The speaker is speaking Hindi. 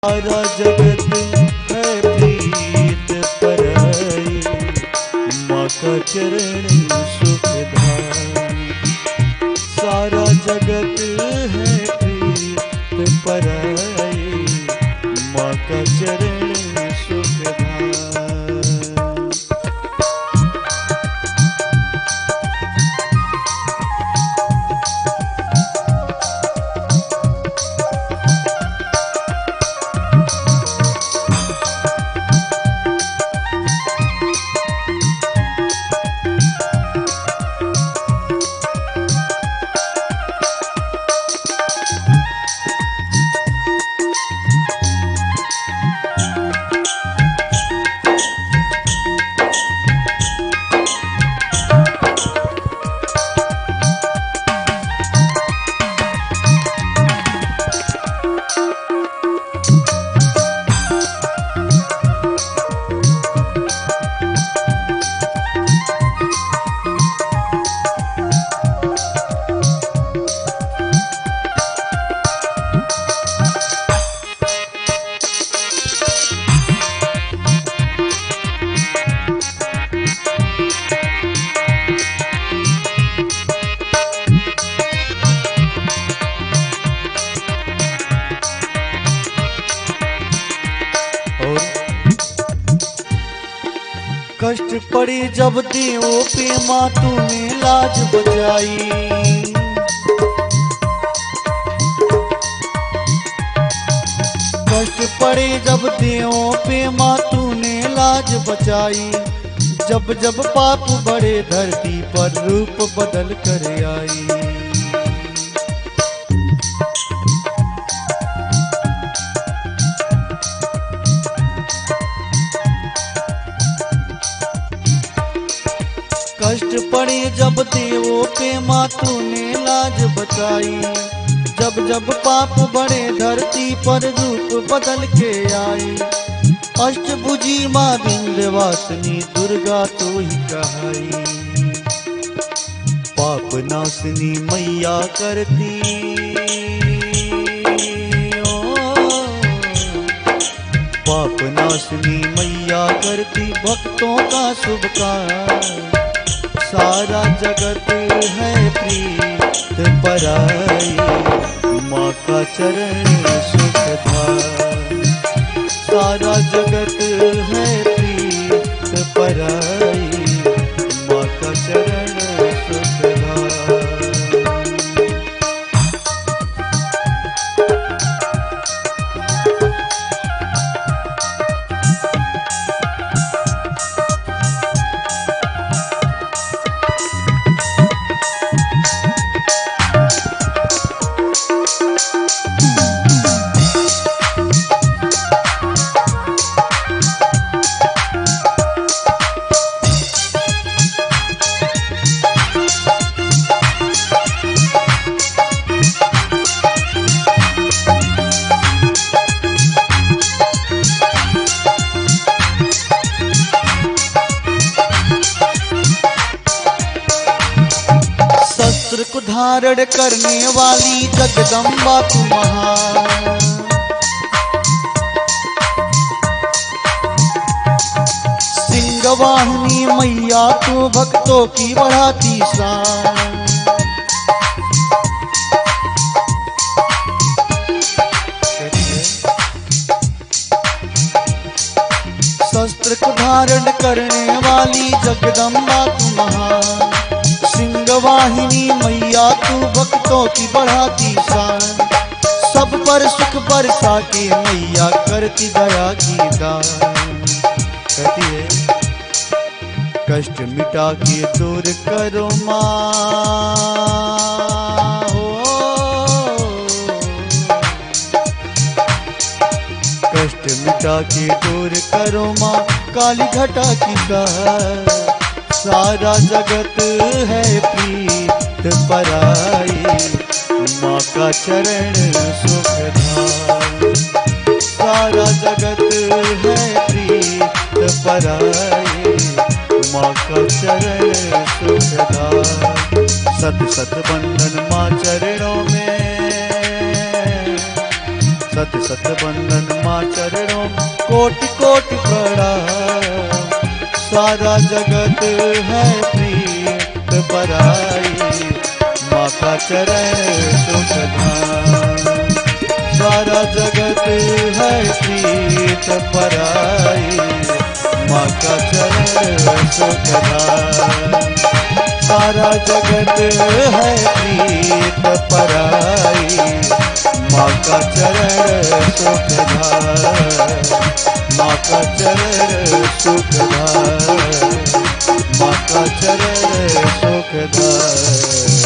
सारा जगत है प्रीत परई, माँ का चरण सुखदाई। सारा जगत है प्रीत परई, माँ का चरण सुखदाई। कष्ट पड़ी जब देवों पे माँ तूने लाज बचाई। कष्ट पड़े जब देवों पे माँ तूने लाज बचाई। जब जब पाप बढ़े धरती पर रूप बदल कर आई। कष्ट पड़े जब देवों पे माँ तूने लाज बचाई। जब जब पाप बढ़े धरती पर रूप बदल के आई। अष्टभुजी माँ विंध्यवासिनी दुर्गा तो ही कहाई। पाप नाशनी मैया करती, पाप नाशनी मैया करती भक्तों का शुभ कार्य। सारा जगत है प्रीत परई, माँ का चरण सुखदाई। सारा जगत है प्रीत परई, माँ का चरण सुखदाई। शस्त्र को धारण करने वाली जगदम्बा तू महान। सिंहवाहिनी मैया तू भक्तों की बढ़ाती शान। शस्त्र को धारण करने वाली जगदम्बा तू महान। सिंहवाहिनी मैया तू भक्तों की बढ़ाती शान। सब पर सुख बरसा के मैया करती दया की दान। कहती है कष्ट मिटा के दूर करो माँ हो। कष्ट मिटा के दूर करो माँ काली घटा की कहर। सारा जगत है प्रीत परई, माँ का चरण सुखदाई। सारा जगत है प्रीत परई, माँ का चरण सुखदाई। सत सत बंधन माँ चरणों में, सत सतबंधन माँ चरणों कोटि कोटि प्रणाम। सारा जगत है प्रीत पराई, माँ का चरण सुखधाम। सारा जगत है प्रीत पराई, माँ का चरण सुखधाम। सारा जगत है प्रीत पराई, माँ का चरण सुखधाम। माँ का चरण सुखधाम, माँ का चरण सुखधाम।